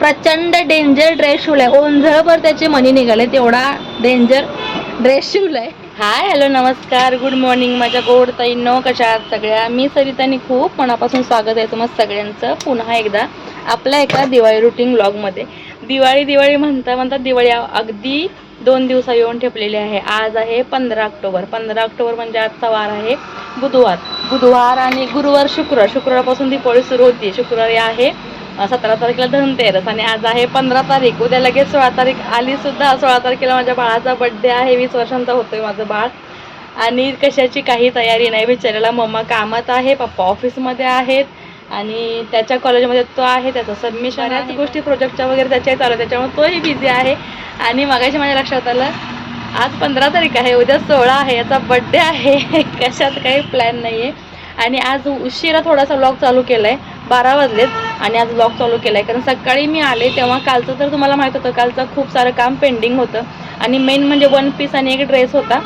प्रचंड danger dress शिवलाय, ओंझळभर त्याचे मनी निघाले, तेवढा डेंजर ड्रेस शिवलाय. हाय, हॅलो, नमस्कार, गुड मॉर्निंग माझ्या गोड ताईंनो, कशा आहात सगळ्या. मी सरितानी खूप मनापासून स्वागत आहे तुम्हाला सगळ्यांचं पुन्हा एकदा आपल्या एका दिवाळी रुटीन व्लॉगमध्ये. दिवाळी म्हणता म्हणता दिवाळी अगदी 2 दिवसा येऊन ठेपलेली आहे. आज आहे 15 ऑक्टोबर. 15 ऑक्टोबर म्हणजे आजचा वार आहे बुधवार आणि गुरुवार शुक्रवारपासून दिवाळी सुरू होती. शुक्रवारी आहे 17 तारखेला धनतेरस आणि आज आहे 15 तारीख. उद्या लगेच 16 तारीख आली सुद्धा. 16 तारखेला माझ्या बाळाचा बड्डे आहे. 20 वर्षांचा होतोय माझं बाळ आणि कशाची काही तयारी नाही बिचारायला. मम्मा कामात आहे, पप्पा ऑफिसमध्ये आहेत आणि त्याच्या कॉलेजमध्ये तो आहे, त्याचं सबमिशन, बऱ्याच गोष्टी प्रोजेक्टच्या वगैरे त्याच्या चालू, त्याच्यामुळे तोही बिझी आहे. आणि मगाशी माझ्या लक्षात आलं आज 15 तारीख आहे, उद्या 16 आहे, याचा बड्डे आहे. कशात काही प्लॅन नाही आहे. आणि आज उशिरा थोडासा व्लॉग चालू केला आहे, 12 वाजलेत आणि आज व्लॉग चालू केला आहे कारण सकाळी मी आले तेव्हा कालचं तर तुम्हाला माहीत होतं, कालचं खूप सारं काम पेंडिंग होतं आणि मेन म्हणजे 1 पीस आणि एक ड्रेस होता,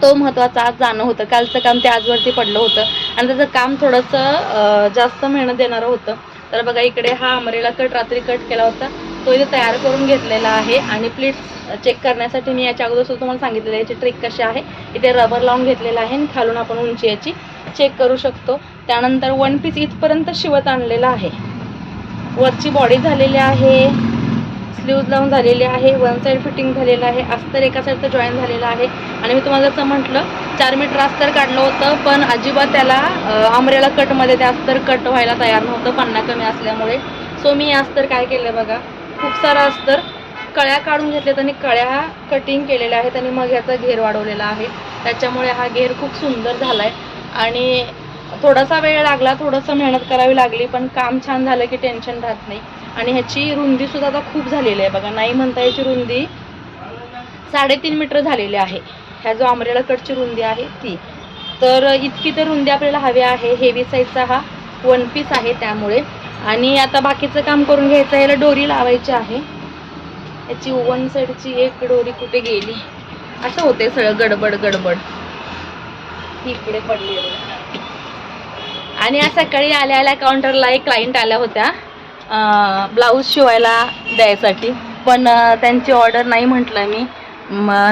तो महत्त्वाचा आज जाणं होतं. कालचं काम ते आजवरती पडलं होतं आणि त्याचं काम थोडंसं जास्त मेहनत देणारं होतं. तर बघा इकडे हा अमरेला कट रात्री कट केला होता, तो इथे तयार करून घेतलेला आहे. आणि प्लीट्स चेक करण्यासाठी मी याच्या अगोदर सुद्धा तुम्हाला सांगितलेलं आहे याची ट्रिक कशी आहे. इथे रबर लावून घेतलेला आहे आणि खालून आपण उंची याची चेक करू शकतो. त्यानंतर 1 पीस इथपर्यंत शिवत आणलेला आहे. वरची बॉडी झालेली आहे, स्लीव्ज लावून झालेली आहे, 1 साईड फिटिंग झालेलं आहे, अस्तर एका साईडचं जॉईन झालेलं आहे. आणि मी तुम्हाला जसं म्हटलं 4 मीटर अस्तर काढलं होतं पण अजिबात त्याला अमरेला कटमध्ये ते अस्तर कट व्हायला तयार नव्हतं, पन्ना कमी असल्यामुळे. सो मी अस्तर काय केलं बघा, खूप सारा अस्तर कळ्या काढून घेतल्यात आणि कळ्या कटिंग केलेल्या आहेत आणि मग याचा घेर वाढवलेला आहे. त्याच्यामुळे हा घेर खूप सुंदर झाला आहे आणि थोडासा वेळ लागला, थोडंसं मेहनत करावी लागली, पण काम छान झालं की टेन्शन राहत नाही. आणि ह्याची रुंदीसुद्धा आता खूप झालेली आहे बघा, नाही म्हणता याची रुंदी 3.5 मीटर झालेली आहे. ह्या जो अमरेला कटची रुंदी आहे ती, तर इतकी तर रुंदी आपल्याला हवी आहे. हेवी साईजचा हा 1 पीस आहे त्यामुळे. आणि आता बाकीचं काम करून घ्यायचं, याला डोरी लावायची आहे. याची 1 साईडची एक डोरी कुठे गेली, असं होते सगळं गडबड इकडे पडली. आणि आज सकाळी आल्या काउंटरला एक क्लायंट आल्या होत्या ब्लाऊज शिवायला द्यायसाठी, पण त्यांची ऑर्डर नाही म्हटलं मी.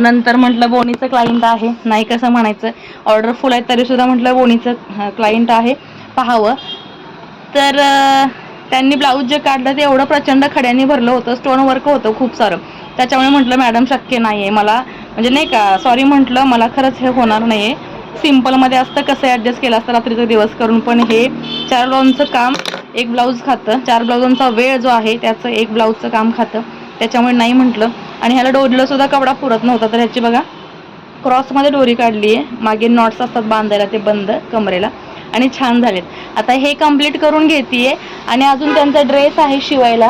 नंतर म्हटलं बोनीचं क्लायंट आहे, नाही कसं म्हणायचं, ऑर्डर फुल आहे तरीसुद्धा म्हटलं बोनीचं क्लायंट आहे पाहावं. तर त्यांनी ब्लाऊज जे काढलं ते एवढं प्रचंड खड्यांनी भरलं होतं, स्टोन वर्क होतं खूप सारं. त्याच्यामुळे म्हटलं मॅडम शक्य नाही आहे मला, म्हणजे नाही का, सॉरी म्हटलं, मला खरंच हे होणार नाही आहे. सिम्पलमध्ये असतं कसं ॲडजस्ट केलं असतं रात्रीचा दिवस करून, पण हे 4 ब्लाऊजचं काम 1 ब्लाऊज खातं, 4 ब्लाऊजांचा वेळ जो आहे त्याचं 1 ब्लाऊजचं काम खातं, त्याच्यामुळे नाही म्हटलं. आणि ह्याला डोरीला सुद्धा कपडा पुरत नव्हता, तर ह्याची बघा क्रॉसमध्ये डोरी काढली आहे, मागे नॉट्स असतात बांधायला ते बंद कमरेला, आणि छान झालेत. आता हे कंप्लीट करून घेते आणि अजून त्यांचा ड्रेस आहे शिवायला,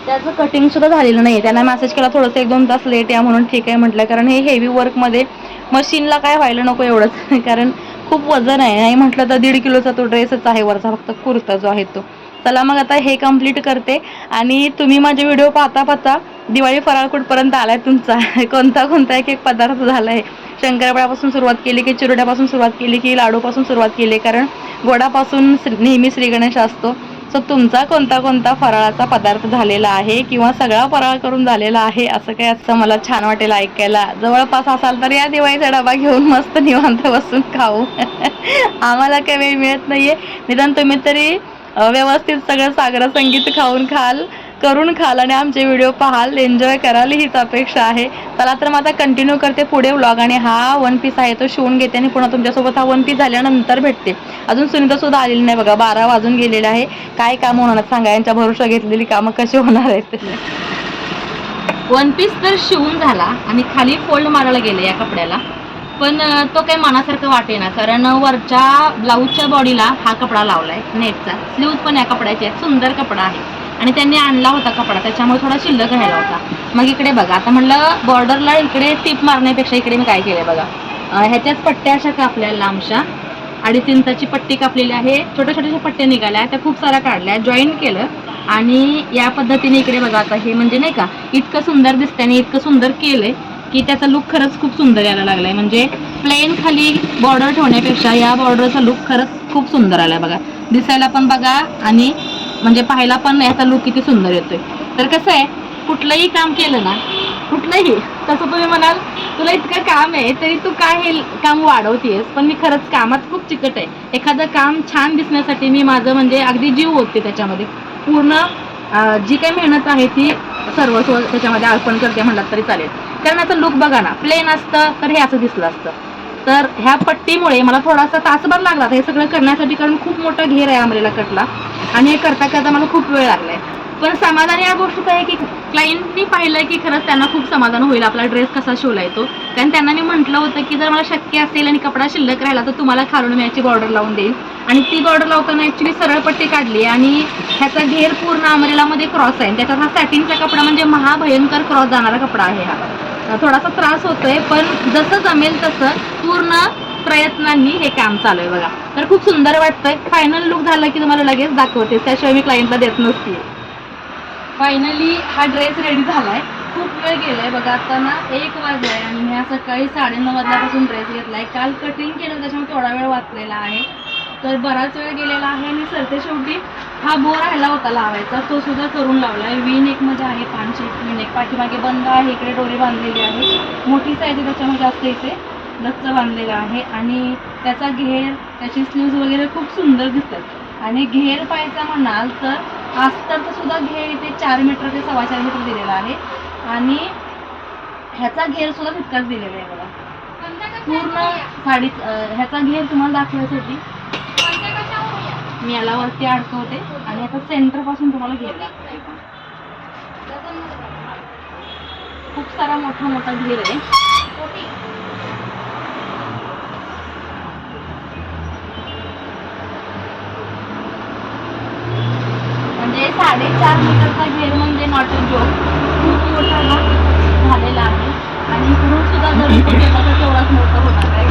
त्याचं कटिंगसुद्धा झालेलं नाही आहे. त्यांना मेसेज केला थोडंसं 1-2 तास लेट या म्हणून, ठीक आहे म्हटलं, कारण हे हेवी वर्कमध्ये मशीनला काय व्हायला नको एवढंच कारण खूप वजन आहे. नाही म्हटलं तर 1.5 किलोचा तो ड्रेसच आहे वरचा, फक्त कुर्ता जो आहे तो. चला मग आता हे कंप्लीट करते. आणि तुम्ही माझे व्हिडिओ पाहता दिवाळी फराळ कुठपर्यंत आलाय तुमचा, कोणता एक पदार्थ झाला आहे. शंकरपाळ्यापासून सुरुवात केली की चिरोड्यापासून सुरुवात केली की लाडूपासून सुरुवात केली, कारण गोडापासून नेहमी श्री गणेश असतो. सो तुमचा कोणता फराळाचा पदार्थ झालेला आहे किंवा सगळा फराळ करून झालेला आहे, असं काही असं मला छान वाटेल ऐकायला. जवळपास असाल तर या दिवाळीचा डबा घेऊन मस्त निवांत बसून खाऊ. आम्हाला काही वेळ मिळत नाहीये, निदान तुम्ही तरी व्यवस्थित सगळं सागर संगीत करून खाल आणि आमचे व्हिडिओ पाहाल, एन्जॉय कराल, हीच अपेक्षा आहे. चला तर मग आता कंटिन्यू करते पुढे व्लॉग. आणि हा 1 पीस आहे तो शिवून घेते आणि पुन्हा तुमच्यासोबत हा 1 पीस झाल्यानंतर भेटते. अजून सुनीता सुद्धा आलेली नाही बघा, 12 वाजून गेलेले आहे. काय काम होणार सांगा, यांच्या भरोसा घेतलेली कामं कशी होणार आहेत. 1 पीस तर शिवून झाला आणि खाली फोल्ड मारायला गेले या कपड्याला, पण तो काही मनासारखं वाटेना, कारण वरच्या ब्लाऊजच्या बॉडीला हा कपडा लावलाय नेटचा, स्लीव्ज पण या कपड्याचे आहेत, सुंदर कपडा आहे आणि त्यांनी आणला होता कपडा, त्याच्यामुळे थोडा शिल्लक राहिला होता. मग इकडे बघा, आता म्हटलं बॉर्डरला इकडे टिप मारण्यापेक्षा इकडे मी काय केलंय बघा, ह्याच्याच पट्ट्या अशा कापल्या लांबशा, 2.5 इंचाची पट्टी कापलेली आहे, छोट्या पट्ट्या निघाल्या, त्या खूप साऱ्या काढल्या, जॉईन केलं आणि या पद्धतीने इकडे बघा. आता हे म्हणजे नाही का इतकं सुंदर दिसतंय आणि इतकं सुंदर केलंय की त्याचा लुक खरंच खूप सुंदर यायला लागलाय. म्हणजे प्लेन खाली बॉर्डर ठेवण्यापेक्षा या बॉर्डरचा लुक खरंच खूप सुंदर आलाय बघा, दिसायला पण बघा आणि म्हणजे पाहायला पण याचा लुक किती सुंदर येतोय. तर कसं आहे, कुठलंही काम केलं ना, कुठलंही, तसं तुम्ही म्हणाल तुला इतकं काम आहे तरी तू काय हे काम वाढवतेस, पण मी खरंच कामात खूप चिकट आहे. एखादं काम छान दिसण्यासाठी मी माझं म्हणजे अगदी जीव ओतते त्याच्यामध्ये. पूर्ण जी काही मेहनत आहे ती सर्वस्व त्याच्यामध्ये अर्पण करते म्हणलात तरी चालेल. कारण आता लुक बघा ना, प्लेन असतं तर हे असं दिसलं असतं. तर ह्या पट्टीमुळे मला थोडासा तासभर लागला हे सगळं करण्यासाठी, कारण खूप मोठा घेर आहे अमरेला कटला आणि हे करता करता मला खूप वेळ लागलाय. पण समाधान या गोष्टीचं आहे की क्लायंटनी पाहिलंय की खरंच त्यांना खूप समाधान होईल आपला ड्रेस कसा शिवलाय तो. कारण त्यांना मी म्हटलं होतं की जर मला शक्य असेल आणि कपडा शिल्लक राहिला तर तुम्हाला खालून मी याची बॉर्डर लावून देईल. आणि ती बॉर्डर लावताना ॲक्च्युली सरळ पट्टी काढली आणि ह्याचा घेर पूर्ण अमरेलामध्ये क्रॉस आहे. त्याच्यात हा सॅटिनचा कपडा म्हणजे महाभयंकर क्रॉस जाणारा कपडा आहे हा. थोडासा त्रास होतोय पण जसं जमेल तसं पूर्ण प्रयत्नांनी हे काम चालू आहे बघा. तर खूप सुंदर वाटतंय. फायनल लुक झाला की तुम्हाला लगेच दाखवते, त्याशिवाय मी क्लायंटला देत नसते. फायनली हा ड्रेस रेडी झालाय. खूप वेळ गेलाय बघा, आता ना 1 वाजलाय आणि मी सकाळी 9:30 वाजल्यापासून ड्रेस घेतलाय. काल कटिंग केलं त्याच्यामुळे थोडा वेळ वाचलेला आहे, तर बराच वेळ गेलेला आहे. आणि सरते शेवटी हा बो राहिला होता लावायचा, तो सुद्धा करून लावलाय. V-नेकमध्ये आहे, पानशेप V-नेक, पाठीमागे बंद आहे, इकडे डोरी बांधलेली आहे. मोठी साईज आहे त्याच्यामुळे जास्त इथे लच्च बांधलेला आहे. आणि त्याचा घेर, त्याची स्लीव्ज वगैरे खूप सुंदर दिसतात. आणि घेर पाहायचा म्हणाल तर अस्तरचा सुद्धा घेर इथे 4 मीटर ते 4.25 मीटर दिलेला आहे. आणि ह्याचा घेर सुद्धा तितकाच दिलेला आहे बघा. पूर्ण साडी ह्याचा घेर तुम्हाला दाखवण्यासाठी मी याला वरती अडकवते आणि आता सेंटर पासून तुम्हाला घेर दाखवते. खूप सारा मोठा मोठा घेर आहे. म्हणजे 4.5 मीटरचा घेर म्हणजे नॉट अ जोक. खूप मोठा हा झालेला आहे. आणि इकडून सुद्धा जर केला तर तेवढाच मोठा होणार आहे.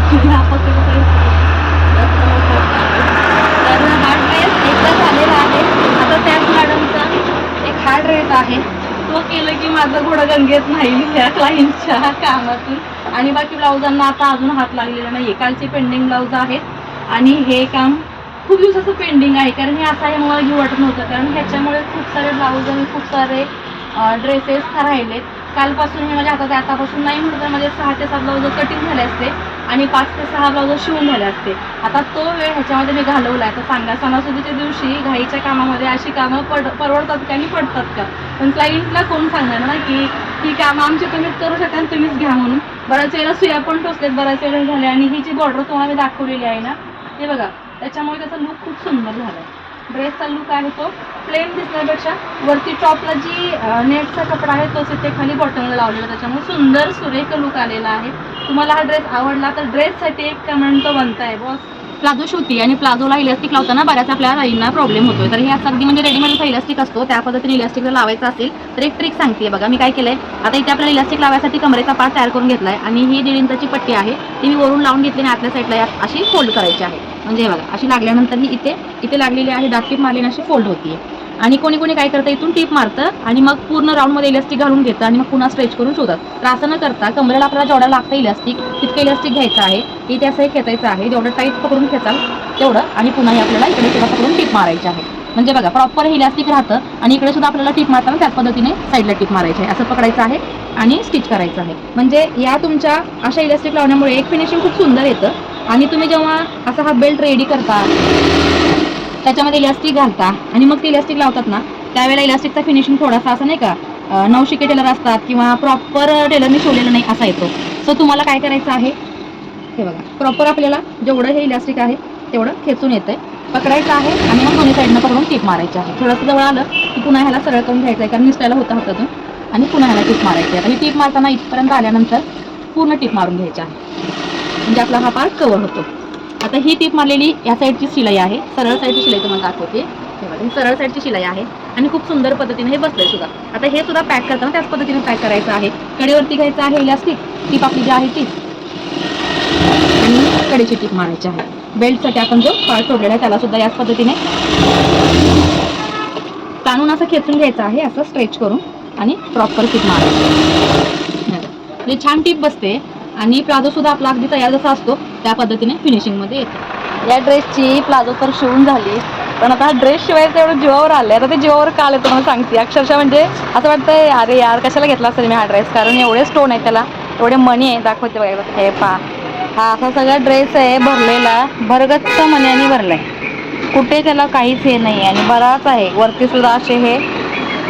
तर हा ड्रेस एकदा झालेला आहे. आता त्याच मॅडमचा एक हा ड्रेस आहे, तो केलं की माझं घोडं गंगेत नाही या क्लायंटच्या कामातून. आणि बाकी ब्लाऊजांना आता अजून हात लागलेला नाही. कालचे पेंडिंग ब्लाऊज आहेत आणि हे काम खूप दिवसाचं पेंडिंग आहे. कारण हे असं आहे मला घेऊ वाटत नव्हतं, कारण ह्याच्यामुळे खूप सारे ब्लाऊज आणि खूप सारे ड्रेसेस राहिलेत. कालपासून हे माझ्या हातात आहे. आतापासून नाही म्हटलं तर माझे 6 ते 7 ब्लाऊज कटिंग झाले असते आणि 5 ते 6 ब्लाऊज शिवून झाले असते. आता तो वेळ ह्याच्यामध्ये मी घालवला आहे. तर सांगा, सणासुदीच्या दिवशी घाईच्या कामामध्ये अशी कामं परवडतात का आणि पडतात का? पण क्लायंटला कोण सांगणार ना की ही कामं आमची तुम्हीच करू शकाल, तुम्हीच घ्या म्हणून. बऱ्याच वेळेला सुया पण टोचलेत, बऱ्याच वेळेला झाले. आणि ही जी बॉर्डर तुम्हाला मी दाखवलेली आहे ना, हे बघा, त्याच्यामुळे त्याचा लुक खूप सुंदर झाला आहे. ड्रेसचा लुक आहे तो प्लेन दिसण्यापेक्षा वरती टॉपला जी नेटचा कपडा आहे तोच इथे खाली बॉटमला लावलेला, त्याच्यामुळे सुंदर सुरेख लुक आलेला आहे. तुम्हाला हा ड्रेस आवडला तर ड्रेससाठी एक कमेंट तो बनताय बॉस. प्लाझो शिवती आणि प्लाझोला इलास्टिक लावताना बऱ्याच आपल्या ताईंना प्रॉब्लेम होतोय. तर हे असं अगदी म्हणजे रेडीमेडचा इलास्टिक असतो त्या पद्धतीने इलास्टिक लावायचा असेल तर एक ट्रिक सांगते बघा. मी काय केलंय, आता इथे आपल्याला इलास्टिक लावायसाठी कमरेचा पार्ट तयार करून घेतलाय आणि ही 1.5 इंचाची पट्टी आहे ती मी वरून लावून घेतली आणि आतल्या साईडला अशी फोल्ड करायची आहे. म्हणजे हे बघा, अशी लागल्यानंतर ही इथे लागलेली आहे, डार्क टीप मारली अशी फोल्ड होतीये. आणि कोणी कोणी काय करतं, इथून टीप मारतं आणि मग पूर्ण राऊंडमध्ये इलास्टिक घालून घेतं आणि मग पुन्हा स्ट्रेच करून शोधतात. तर असं न करता कमरेला आपल्याला जेवढा लागतं इलास्टिक तितकं इलास्टिक घ्यायचं आहे. इथे असं खेचायचं आहे, जेवढं टाईट पकडून खेचाल तेवढं, आणि पुन्हा आपल्याला इकडे सुद्धा पकडून टीप मारायची आहे. म्हणजे बघा, प्रॉपर हे इलास्टिक राहतं आणि इकडे सुद्धा आपल्याला टीप मारताना त्याच पद्धतीने साईडला टीप मारायची आहे. असं पकडायचं आहे आणि स्टिच करायचं आहे. म्हणजे या तुमच्या अशा इलास्टिक लावण्यामुळे एक फिनिशिंग खूप सुंदर येतं. आणि तुम्ही जेव्हा असा हा बेल्ट रेडी करता, त्याच्यामध्ये इलास्टिक घालता आणि मग ते इलास्टिक लावतात ना, त्यावेळेला इलास्टिकचा फिनिशिंग थोडासा असं नाही का, नवशिके टेलर असतात किंवा प्रॉपर टेलरने शिवलेलं नाही असा येतो. सो तुम्हाला काय करायचं आहे, हे बघा, प्रॉपर आपल्याला जेवढं हे इलास्टिक आहे तेवढं खेचून येतंय, पकडायचं आहे आणि मग दोन्ही साईडनं पकडून टीप मारायची आहे. थोडंसं जवळ आलं की पुन्हा ह्याला सरळ करून घ्यायचं आहे, कारण निसटायला होतं हातातून, आणि पुन्हा ह्याला टीप मारायची आहे. ही टीप मारताना इथपर्यंत आल्यानंतर पूर्ण टीप मारून घ्यायची आहे, म्हणजे आपला हा पार्ट कव्हर होतो. आता ही टीप मारलेली या साईडची शिलाई आहे, सरळ साईडची शिलाई तुम्हाला दाखवते. हे बघा, ही सरळ साईडची शिलाई आहे आणि खूप सुंदर पद्धतीने हे बसलंय सुद्धा. आता हे सुद्धा पॅक करताना त्याच पद्धतीने पॅक करायचं आहे. कडेवरती घ्यायचं आहे इलास्टिक, टीप आपली जी आहे ती, आणि कडेची टीप मारायची आहे. बेल्टसाठी आपण जो पार्ट सोडलेला आहे त्याला सुद्धा याच पद्धतीने ताणून असं खेचून घ्यायचं आहे, असं स्ट्रेच करून, आणि प्रॉपर टीप मारायची. म्हणजे छान टीप बसते आणि प्लाझो सुद्धा आपला अगदी तयार जसा असतो त्या पद्धतीने फिनिशिंगमध्ये येतो. या ड्रेसची प्लाझो तर शिवून झाली पण आता हा ड्रेस शिवायचं एवढं जीवावर आलं आता ते जीवावर का आलं तुम्हाला सांगते. अक्षरशः म्हणजे असं वाटतंय अरे यार कशाला घेतला असेल मी हा ड्रेस, कारण एवढे स्टोन आहे त्याला, एवढे मणी आहे. दाखवते बघा हे पा, हा असा सगळा ड्रेस आहे भरलेला, भरगच्च मण्याने भरलाय, कुठे त्याला काहीच हे नाही. आणि बराच आहे वरती सुद्धा असे हे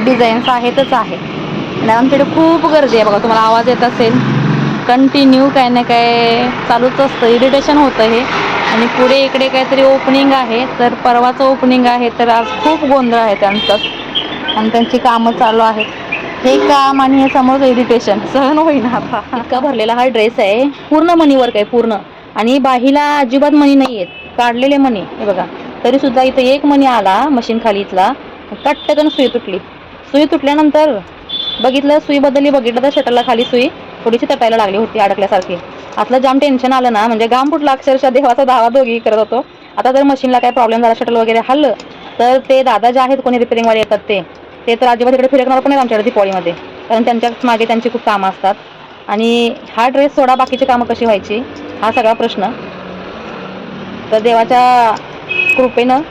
डिझाईन्स आहेतच आहे. आणि आमच्याकडे खूप गर्दी आहे बघा, तुम्हाला आवाज येत असेल, कंटिन्यू काय ना काय चालूच असतं, इरिटेशन होतं हे. आणि पुढे इकडे काहीतरी ओपनिंग आहे, तर परवाचं ओपनिंग आहे, तर आज खूप गोंधळ आहे त्यांचाच आणि त्यांची कामं चालू आहेत. हे काम आणि हे समोर इरिटेशन सहन होईना आता. इतका भरलेला हा ड्रेस आहे, पूर्ण मणी वर्क आहे पूर्ण, आणि बाहीला अजिबात मणी नाही आहेत, काढलेले मणी हे बघा. तरी सुद्धा इथं एक मणी आला मशीन खाली इथला, कट्टकन सुई तुटली. सुई तुटल्यानंतर बघितलं, सुई बदलली, बघितलं तर शटलला खाली सुई थोडीशी तटायला लागली होती अडकल्यासारखी. असलं जाम टेन्शन आलं ना, म्हणजे घाम फुटला अक्षरशः, देवाचा धावा दोघी करत होतो. आता जर मशीनला काय प्रॉब्लेम झाला, शटल वगैरे हल्लं, तर ते दादा जे आहेत कोणी रिपेरिंगवाले येतात ते तर अजिबात इकडे फिरकणार पण नाही आमच्याकडे दिवाळीमध्ये, कारण त्यांच्याच मागे त्यांची खूप कामं असतात. आणि हा ड्रेस सोडा बाकीची कामं कशी व्हायची हा सगळा प्रश्न. तर देवाच्या कृपेनं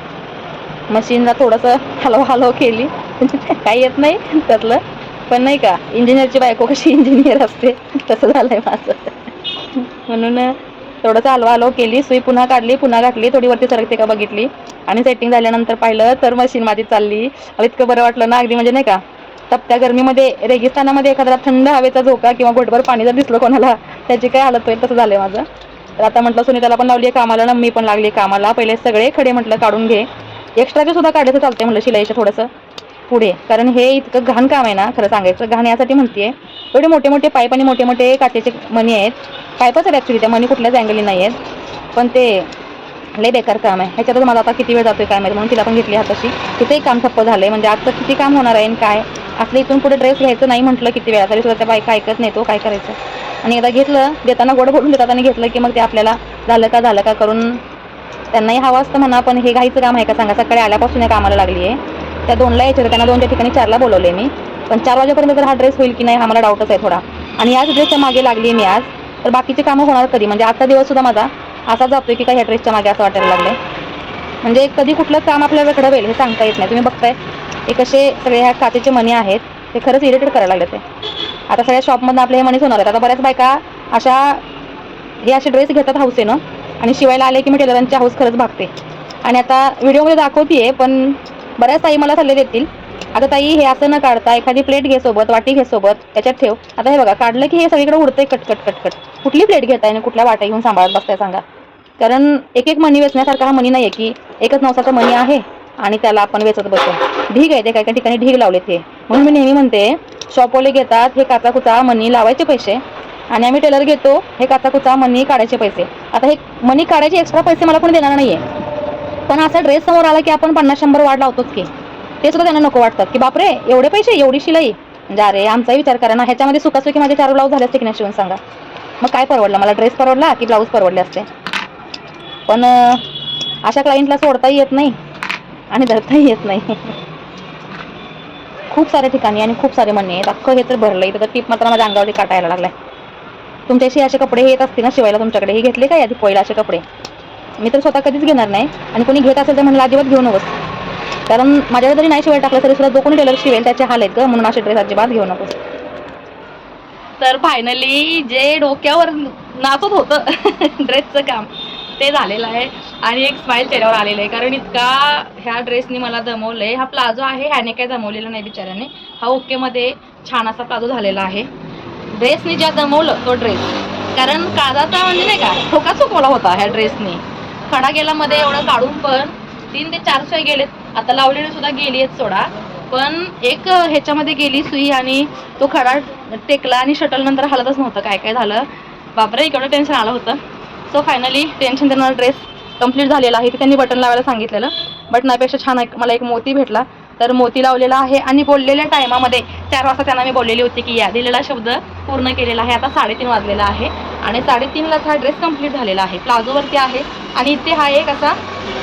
मशीनला थोडंसं हलव केली काही येत नाही त्यातलं, पण नाही का इंजिनियरची बायको कशी इंजिनियर असते तसं झालंय माझं. म्हणून थोडंसं हलव केली, सुई पुन्हा काढली, पुन्हा घातली, थोडी वरती सरकते का बघितली, आणि सेटिंग झाल्यानंतर पाहिलं तर मशीन माझी चालली. इतकं बरं वाटलं ना अगदी, म्हणजे नाही का तपत्या गरमीमध्ये रेगिस्तानामध्ये एखादा थंड हवेचा झोका किंवा घोटभर पाणी जर दिसलं कोणाला, त्याची काय हालत होईल तसं झालंय माझं. तर आता म्हटलं सुनीताला पण लावली कामाला ना, मी पण लागली कामाला. पहिले सगळे खडे म्हटलं काढून घे, एक्स्ट्राचे सुद्धा काढायचं चालते म्हटलं शिलाईचं थोडंसं पुढे, कारण हे इतकं घाण काम आहे ना, खरं सांगायचं घाण यासाठी म्हणतेय. एवढे मोठे मोठे पाईप आणि मोठे मोठे काचेचे मणी आहेत, पाईपच आहेत ॲक्च्युली, त्या मणी कुठल्याच अँगली नाही आहेत, पण ते लय बेकार काम आहे. ह्याच्यातच मला आता किती वेळ जातोय काय माहिती, म्हणून तिला पण घेतली हाताशी. तिथेही काम ठप्प झालंय, म्हणजे आजचं किती काम होणार आहे काय. असलं इथून पुढे ड्रेस घ्यायचं नाही म्हटलं किती वेळा, तरी सुद्धा त्या बायका ऐकत नाही, तो काय करायचं. आणि एकदा घेतलं, देताना गोड बोलून देतात आणि घेतलं की मग ते आपल्याला झालं का करून त्यांनाही हवं असतं म्हणा. पण हे घाईचं काम आहे का सांगा, सकाळी आल्यापासून या कामाला लागली आहे. त्या 2ला यायच्या, त्यांना 2च्या ठिकाणी 4ला बोलवले मी, पण 4 वाजेपर्यंत जर हा ड्रेस होईल की नाही हा मला डाऊटच आहे थोडा. आणि याच ड्रेसच्या मागे लागली मी आज, तर बाकीचे कामं होणार कधी, म्हणजे आजचा दिवस सुद्धा माझा असा जातोय की काय ह्या ड्रेसच्या मागे असं वाटायला लागलंय. म्हणजे कधी कुठलं काम आपल्याला घडवेल हे सांगता येत नाही. तुम्ही बघताय हे कसे सगळे ह्या काचेचे मणी आहेत, ते खरंच इरिटेट करायला लागले. ते आता सगळ्या शॉपमधून आपले हे मणीच होणार आहेत. आता बऱ्याच बायका अशा हे असे ड्रेस घेतात हौसेनं, आणि शिवायला आले की मी टेलरांची हाऊस खरंच भागते. आणि आता व्हिडिओमध्ये दाखवतीये, पण बऱ्याच ताई मला सल्ले देतील, आता ताई हे असं न काढता एखादी प्लेट घे सोबत, वाटी घे सोबत, त्याच्यात ठेव. आता हे बघा काढलं की हे सगळीकडे उडतंय कटकट. कुठली प्लेट घेताय आणि कुठल्या वाट्या घेऊन सांभाळत बसताय सांगा. कारण एक मणी वेचण्यासारखा हा मणी नाहीये की एकच नवसाचा मणी आहे आणि त्याला आपण वेचत बसतो. ढीग आहे ते, काही काही ठिकाणी ढीग लावलेत हे. म्हणून मी नेहमी म्हणते, शॉपवाले घेतात हे काचा कुचा मणी लावायचे पैसे, आणि आम्ही टेलर घेतो हे काचा कुचा मणी काढायचे पैसे. आता हे मणी काढायचे एक्स्ट्रा पैसे मला कोणी देणार नाहीये, पण असा ड्रेस समोर आला की आपण 50-100 वाढ लावतोच की. ते सुद्धा त्यांना नको वाटतात की बापरे एवढे पैसे, एवढी शिलाई. म्हणजे अरे आमचाही विचार करा ना, ह्याच्यामध्ये सुखासुखी माझे 4 ब्लाऊज झाले असते की नाही शिवून सांगा. मग काय परवडलं मला, ड्रेस परवडला की ब्लाऊज परवडले असते. पण अशा क्लायंटला सोडताही येत नाही आणि धरताही येत नाही. खूप साऱ्या ठिकाणी आणि खूप सारे मणी आहेत, अख्खं हे तर भरलंय. तर टीप मात्र माझ्या अंगावरती काटायला लागलाय. तुमच्याशी असे कपडे येत असतील ना शिवायला तुमच्याकडे, हे घेतले का आधी पहिला असे कपडे? मी तर स्वतः कधीच घेणार नाही, आणि कोणी घेत असेल तर म्हणलं अजिबात घेऊ नकोस, कारण माझ्याकडे जरी नाही शिवायला टाकलं तरी सुद्धा जो कोणी टेलर शिवेल त्याचे हाल आहेत ग, म्हणून असे ड्रेस अजिबात घेऊ नकोस. तर फायनली जे डोक्यावर नाचत होतं ड्रेसचं काम ते झालेलं आहे, आणि एक स्माईल चेहऱ्यावर आलेलं आहे, कारण इतका ह्या ड्रेसनी मला दमवलंय. हा प्लाझो आहे, ह्याने काही दमवलेला नाही बिचाऱ्याने, हा ओकेमध्ये छान असा प्लाझो झालेला आहे. ड्रेसने ज्या दमवलं तो ड्रेस, कारण काजाचा म्हणजे नाही का ठोका चुकवला होता ह्या ड्रेसने. खडा गेला मध्ये, एवढं काढून पण 3 ते 4 सुई गेलेत, आता लावलेली सुद्धा गेली आहेत सोडा, पण एक ह्याच्यामध्ये गेली सुई आणि तो खडा टेकला आणि शटल नंतर हलतच नव्हतं. काय झालं बापरे, इकडं टेन्शन आलं होतं. सो फायनली टेन्शन देणारा ड्रेस कंप्लीट झालेला आहे. ते त्यांनी बटन लावायला सांगितलेलं, बटनापेक्षा छान मला एक मोती भेटला, तर मोती लावलेला आहे. आणि बोललेल्या टायमामध्ये 4 वाजता त्यांना मी बोललेली होती की या, दिलेला शब्द पूर्ण केलेला आहे. आता 3:30 वाजलेला आहे आणि 3:30लाच हा ड्रेस कंप्लीट झालेला आहे. प्लाझोवरती आहे आणि इथे हा एक असा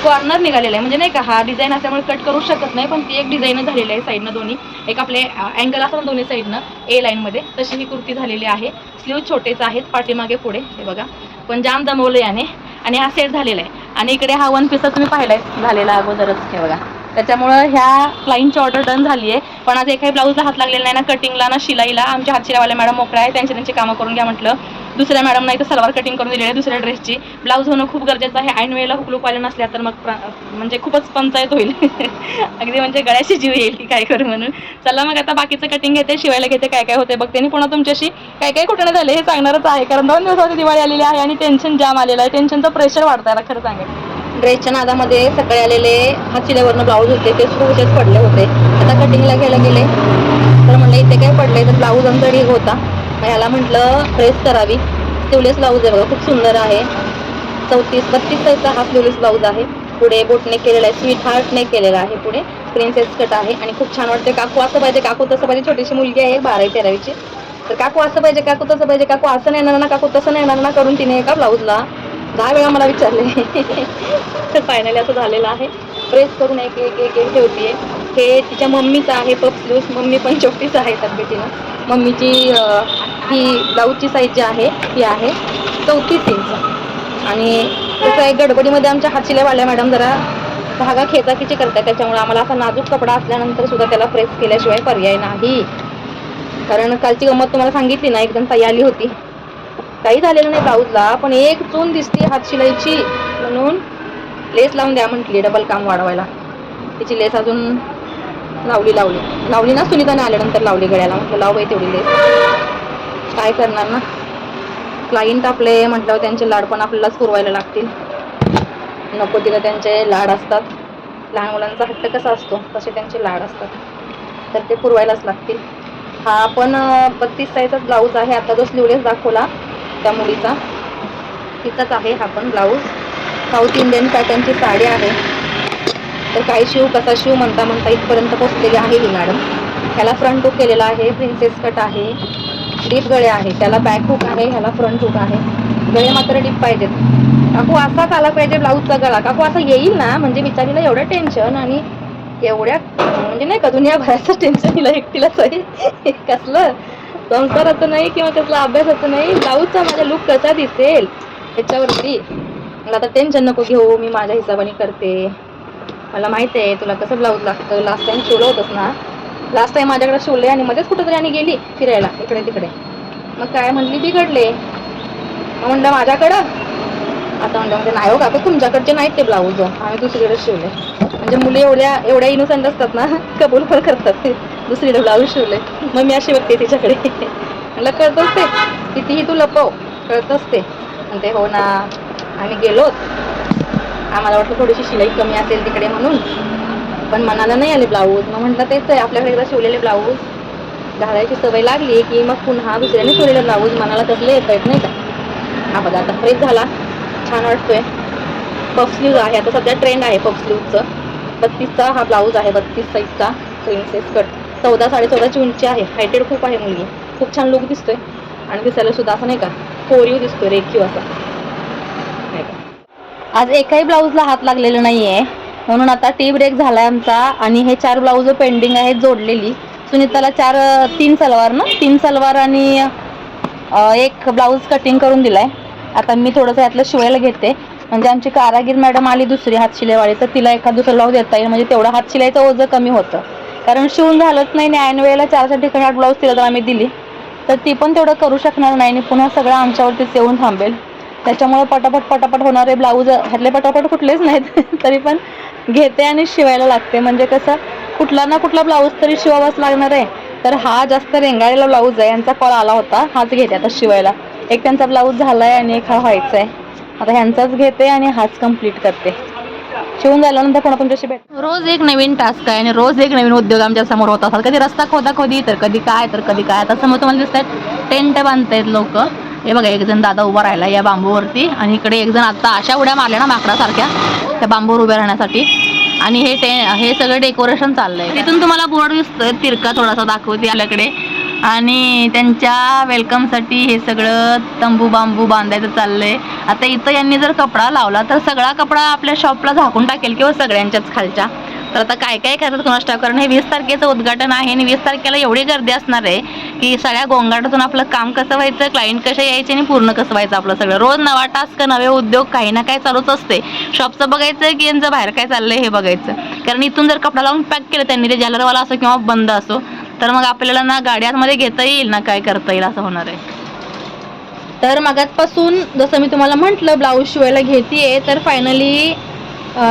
कॉर्नर निघालेला आहे, म्हणजे नाही का हा डिझाईन असल्यामुळे कट करू शकत नाही, पण ती एक डिझाईन झालेली आहे साईडनं दोन्ही, एक आपले अँगल असतात दोन्ही साईडनं ए लाईनमध्ये, तशी ही कुर्ती झालेली आहे. स्लीव छोटेच आहेत, पाठीमागे पुढे हे बघा, पण जाम दमवलं याने. आणि हा सेट झालेला आहे. आणि इकडे हा वन पीस तुम्ही पाहिलाय झालेला अगोदरच हे बघा. त्याच्यामुळं ह्या क्लाइंटची ऑर्डर डन झाली आहे. पण आज एकाही ब्लाऊजला हात लागलेला नाही ना, कटिंगला ना शिलाईला. आमच्या हातशिलावाल्या मॅडम मोकळ्या आहे, त्यांची कामं करून घ्या म्हटलं. दुसऱ्या मॅडम नाही तर सलवार कटिंग करून दिलेली आहे दुसऱ्या ड्रेसची. ब्लाऊज होणं खूप गरजेचं आहे. ऐन वेळेला हुकलूक आल्या नसल्या तर मग म्हणजे खूपच पंचायत होईल. अगदी म्हणजे गळ्याशी जीव येईल की काय करू म्हणून. चला मग आता बाकीचं कटिंग घेते, शिवायला घेते, काय काय होते बघते. आणि पुन्हा तुमच्याशी काय काय कुठे झाले हे सांगणारच आहे. कारण 2 दिवसाची दिवाळी आलेली आहे आणि टेन्शन जाम आलेलं आहे. टेन्शनचं प्रेशर वाढतं आहे खरं सांगेल. ड्रेसच्या नादामध्ये सकाळी आलेले हातशिल्यावरनं ब्लाऊज होते ते सुरूचेच पडले होते. आता कटिंगला घ्यायला गेले तर म्हणलं इथे काय पडले तर ब्लाऊज आमचा ढीग होता. मग ह्याला म्हटलं प्रेस करावी. स्लीवलेस ब्लाऊज आहे बघा, खूप सुंदर आहे. 32 साईजचा हा स्लीवलेस ब्लाऊज आहे. पुढे बोटने केलेला आहे, स्वीट हार्टने केलेला आहे. पुढे प्रिन्सेस कट आहे आणि खूप छान वाटते. काकू असं पाहिजे, काकू तसं पाहिजे. छोटीशी मुलगी आहे 12-13वीची. तर काकू असं पाहिजे, काकू तसं पाहिजे, काकू असं नाही येणार ना, काकू तसं नाही येणार ना करून तिने एका ब्लाऊजला 10 वेळा मला विचारले. तर फायनली असं झालेलं आहे. प्रेस करून एक एक एक एक ठेवते. हे तिच्या मम्मीचं आहे पफ स्लीव्स. मम्मी पण छोटीच आहे तब्येतीनं. मम्मीची ही ब्लाऊजची साईज जी आहे ती आहे 34 इंच. आणि कसं आहे गडबडीमध्ये आमच्या हातशिलाईवाल्या मॅडम जरा धागा खेचाखिची करतात. त्याच्यामुळे आम्हाला असा नाजूक कपडा असल्यानंतर सुद्धा त्याला प्रेस केल्याशिवाय पर्याय नाही. कारण कालची गंमत तुम्हाला सांगितली ना, एकदम ताई आली होती. काही झालेलं नाही ब्लाऊजला, पण एक चून दिसते हातशिलाईची म्हणून लेस लावून द्या म्हटली डबल काम वाढवायला. तिची लेस अजून लावली ना, सुनीताने आल्यानंतर लावली गळ्याला. म्हटलं लाव बाई तेवढी लेस, काय करणार ना. क्लायंट आपले म्हटल्यावर त्यांचे लाड पण आपल्यालाच पुरवायला लागतील. नको तिला त्यांचे लाड असतात. लहान मुलांचा हट्ट कसा असतो तसे त्यांचे लाड असतात, तर ते पुरवायलाच लागतील. हा पण 32 साईजचा ब्लाऊज आहे. आता जो स्लीवलेस दाखवला त्या मुलीचा तिचाच आहे हा पण ब्लाऊज. साऊथ इंडियन पॅटर्नची साडी आहे. तर काय शिव कसा शिव म्हणता म्हणता इथपर्यंत पोहोचलेली आहे ही मॅडम. ह्याला फ्रंट हुक केलेला आहे, प्रिन्सेस कट आहे, डीप गळे आहे. त्याला बॅक हुक आहे, ह्याला फ्रंट हुक आहे. गळे मात्र डीप पाहिजेत. काकू असाच आला पाहिजे ब्लाऊजचा गळा. काकू असं येईल ना म्हणजे बिचारीला एवढं टेन्शन आणि एवढ्या म्हणजे नाही का दुनियाभराचं टेन्शन हिला एकटीलाच आहे. कसलं संसाराचं नाही किंवा कसलं अभ्यासाचं नाही, ब्लाऊजचा माझा लुक कसा दिसेल ह्याच्यावरती. मला आता टेन्शन नको घेऊ, मी माझ्या हिशोबाने करते. मला माहिती आहे तुला कसं ब्लाऊज लागतं. लास्ट टाइम शिवलं होतंस ना, लास्ट टाइम माझ्याकडे शिवले आणि मध्येच कुठंतरी आणि गेली फिरायला इकडे तिकडे. मग काय म्हटली बिघडले. मग म्हणलं माझ्याकडं. आता म्हणजे नाही हो काकू तुमच्याकडचे नाहीत ते ब्लाऊज, आम्ही दुसरीकडे शिवले. म्हणजे मुली एवढ्या इनोसंट असतात ना, कबूल पण करतात दुसरीकडे ब्लाऊज शिवले. मग मी अशी बघते तिच्याकडे. मला कळतंच ते, कितीही तू लपव कळतंच ते. म्हणते हो ना आम्ही गेलोत, आम्हाला वाटलं थोडीशी शिलाई कमी असेल तिकडे म्हणून, पण मनाला नाही आले ब्लाऊज. मग म्हटलं तेच आहे आपल्याकडे एकदा शिवलेले ब्लाऊज घालायची सवय लागली की मग पुन्हा दुसऱ्याने शिवलेले ब्लाऊज मनाला तसले येत आहेत नाही का. हा बघा आता फ्रेश झाला, छान वाटतोय. पफ स्लीव आहे, आता सध्या ट्रेंड आहे पफ स्लीवचं. 32चा हा ब्लाऊज आहे, 32 साईजचा प्रिन्सेस कट. 14-14.5 उंची आहे. हायटेड खूप आहे मुलगी, खूप छान लुक दिसतोय. आणि दिसायला सुद्धा असं नाही का कोरीव दिसतोय, रेखीव असा नाही का. आज एकाही ब्लाऊजला हात लागलेला नाही आहे म्हणून आता टी ब्रेक झाला आहे आमचा. आणि हे 4 ब्लाऊज पेंडिंग आहेत जोडलेली. सुनीताला 3 सलवार ना, 3 सलवार आणि एक ब्लाऊज कटिंग करून दिलाय. आता मी थोडंसं यातलं शिवायला घेते. म्हणजे आमची कारागीर मॅडम आली दुसरी हातशिलाईवाली, तर तिला एखाद दुसरं ब्लाऊज देता येईल. म्हणजे तेवढं हातशिलाईचं ओझं कमी होतं. कारण शिवून झालंच नाही आणि ऐन वेळेला 4 ठिकाणी 8 ब्लाऊज तिला जर आम्ही दिली तर ती पण तेवढं करू शकणार नाही आणि पुन्हा सगळं आमच्यावरतीच येऊन थांबेल. त्याच्यामुळे पटापट होणारे ब्लाऊज ह्यातले पटापट कुठलेच नाहीत. तरी पण घेते आणि शिवायला लागते. म्हणजे कसं कुठला ना कुठला ब्लाऊज तरी शिवावाच लागणार आहे. तर हा जास्त रेंगाळलेला ब्लाऊज आहे, यांचा कॉल आला होता, हाच घेते आता शिवायला. एक त्यांचा ब्लाऊज झालाय आणि एक हा व्हायचा आहे. आता ह्यांचाच घेते आणि हाच कम्प्लीट करते. शिवून झाल्यानंतर पण तुमच्याशी भेट. रोज एक नवीन टास्क आहे आणि रोज एक नवीन उद्योग आमच्या समोर होत असतात. कधी रस्ता खोदाखोदी, तर कधी काय तर कधी काय. आता समोर तुम्हाला दिसत आहेत टेंट बांधतायत लोक. हे बघा एक जण दादा उभा राहिला या बांबूवरती आणि इकडे एक जण आता अशा उड्या मारल्या ना माकडासारख्या त्या बांबूवर उभ्या राहण्यासाठी. आणि हे सगळं डेकोरेशन चाललंय. तिथून तुम्हाला बोर्ड दिसतोय तिरका थोडासा दाखवते आपल्याकडे. आणि त्यांच्या वेलकमसाठी हे सगळं तंबू बांबू बांधायचं चाललंय. आता इथं यांनी जर कपडा लावला तर सगळा कपडा आपल्या शॉपला झाकून टाकेल किंवा सगळ्यांच्याच खालच्या. तर आता काय काय करतात कोणास ठाऊक. कारण हे 20 तारखेचं उद्घाटन आहे आणि 20 तारखेला एवढी गर्दी असणार आहे की सगळ्या गोंगाटातून आपलं काम कसं व्हायचं, क्लायंट कसे यायचे आणि पूर्ण कसं व्हायचं आपलं सगळं. रोज नवा टास्क, नवे उद्योग, काही ना काही चालूच असते. शॉपचं बघायचं की यांचं बाहेर काय चाललंय हे बघायचं. कारण इथून जर कपडा लावून पॅक केलं त्यांनी, ते ज्वेलरवाला असो किंवा बंद असो, तर मग आपल्याला ना गाडी आतमध्ये घेता येईल ना काय करता येईल असं होणार आहे. तर मगाचपासून जसं मी तुम्हाला म्हटलं ब्लाऊज शिवायला घेते, तर फायनली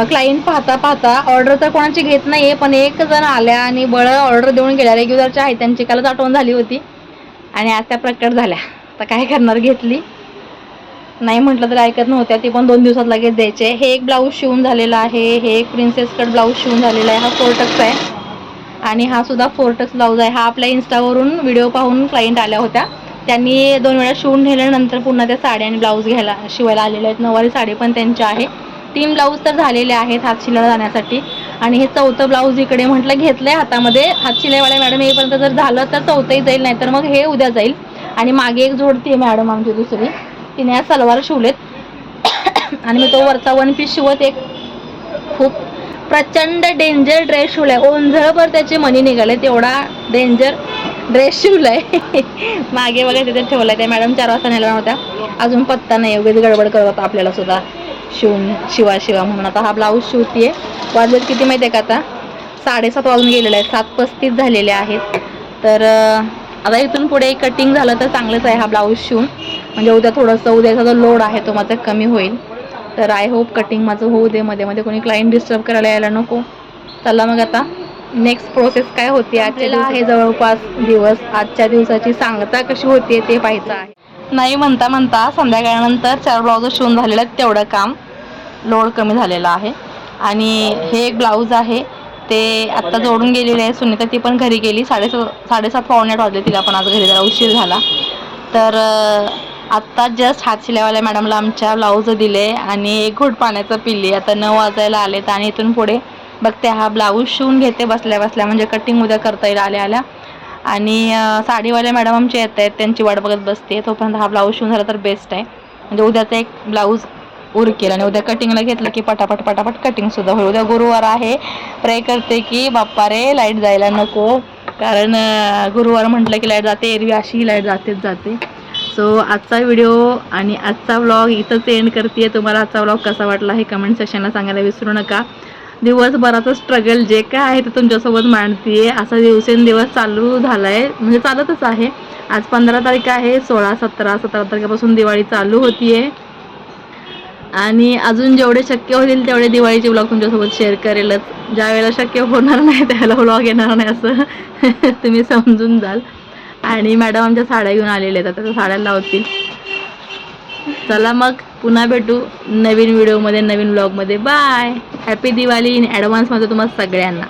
क्लायंट पाहता ऑर्डर तर कोणाची घेत नाही आहे, पण एक जण आल्या आणि बळं ऑर्डर देऊन गेल्या. रेग्युलरच्या आहे त्यांची कालच आठवण झाली होती आणि आज त्या प्रकट झाल्या. तर काय करणार, घेतली. नाही म्हटलं तर ऐकत नव्हत्या, ती पण 2 दिवसात लगेच द्यायचे. हे एक ब्लाऊज शिवून झालेला आहे, हे एक प्रिन्सेस कट ब्लाऊज शिवून झालेला आहे. हा 4 टक्स आहे आणि हा सुद्धा 4 टक्स ब्लाऊज आहे. हा आपल्या इन्स्टावरून व्हिडिओ पाहून क्लायंट आल्या होत्या. त्यांनी 2 वेळा शिवून नेल्यानंतर पुन्हा त्या साड्या आणि ब्लाऊज घ्यायला शिवायला आलेल्या आहेत. नऊवारी साडी पण त्यांच्या आहे. 3 ब्लाऊज तर झालेले आहेत हात शिलायला जाण्यासाठी आणि हे 4थं ब्लाऊज इकडे म्हटलं घेतलंय हातामध्ये. हात शिलाईवाल्या मॅडम येईपर्यंत जर झालं तर 4थंही जाईल, नाही तर मग हे उद्या जाईल. आणि मागे एक जोडती आहे मॅडम आमची दुसरी, तिने आज सलवार शिवलेत आणि मी तो वरचा 1 पीस शिवत एक खूप प्रचंड डेंजर ड्रेस शिवलाय. ओंझळभर त्याचे मनी निघाले, तेवढा डेंजर ड्रेस शिवलाय. मागे बघा तिथे ठेवलाय. त्या मॅडम 4 वाजता नेल्या नव्हत्या, अजून पत्ता नाही. उगाच गडबड करत होता आपल्याला सुद्धा शिवा म्हणून. आता हा ब्लाऊज शिवतीये. वाजलेत किती माहिती आहे का, आता 7:30 वाजून गेलेले आहेत, 7:35 झालेले आहेत. तर आता इथून पुढे कटिंग झालं तर चांगलंच आहे हा ब्लाऊज शिवून, म्हणजे उद्या थोडंसं उद्याचा जो लोड आहे तो माझा कमी होईल. तर आय होप कटिंग माझं होऊ दे, मध्ये कोणी क्लायंट डिस्टर्ब करायला यायला नको. चला मग आता नेक्स्ट प्रोसेस काय होती. आजच्या आहे जवळपास दिवस, आजच्या दिवसाची सांगता कशी होते ते पाहायचं आहे. नाही म्हणता संध्याकाळनंतर 4 ब्लाऊज शिवून झालेले आहेत. तेवढं काम लोड कमी झालेला आहे. आणि हे एक ब्लाऊज आहे ते आत्ता जोडून गेलेले आहे सुनीता, ती पण घरी गेली. 7:30 पावणे 8 वाजले तिला पण आज घरी, जरा उशीर झाला. तर आत्ता जस्ट हात शिलाईवाल्या मॅडमला आमच्या ब्लाऊज दिले आणि एक घोट पाण्याचं पिली. आता 9 वाजायला आलेत आणि इथून पुढे बघते हा ब्लाऊज शिवून घेते बसल्या बसल्या, म्हणजे कटिंग उद्या करता येईल आल्या. आणि साडीवाल्या मॅडम आमचे येत आहेत, त्यांची वाट बघत बसते. तोपर्यंत हा ब्लाऊज शिवून झाला तर बेस्ट आहे, म्हणजे उद्याचा एक ब्लाऊज उरकेल आणि उद्या कटिंगला घेतलं की पटापट कटिंगसुद्धा होईल. उद्या गुरुवार आहे. प्रे करते की बाप्पा रे लाईट जायला नको, कारण गुरुवार म्हटलं की लाईट जाते. एरवी अशी लाईट जाते. सो आजचा व्हिडिओ आणि आजचा व्लॉग इथंच एंड करते. तुम्हाला आजचा व्लॉग कसा वाटला हे कमेंट सेक्शनला सांगायला विसरू नका. दिवसभराचं स्ट्रगल जे काय आहे ते तुमच्यासोबत मांडते. असा दिवसेंदिवस चालू झाला आहे, म्हणजे चालतच आहे. आज 15 तारीख आहे. 16, 17 तारखेपासून दिवाळी चालू होतीये आणि अजून जेवढे शक्य होतील तेवढे दिवाळीचे व्लॉग तुमच्यासोबत शेअर करेलच. ज्या वेळेला शक्य होणार नाही त्यावेळेला व्लॉग येणार नाही असं तुम्ही समजून जाल. आणि मॅडम आमच्या साड्या घेऊन आलेल्या आहेत, आता त्या साड्या लावतील. चला मग पुन्हा भेटू नवीन व्हिडिओमध्ये, नवीन व्लॉगमध्ये. बाय. हॅपी दिवाळी इन ॲडव्हान्समध्ये तुम्हाला सगळ्यांना.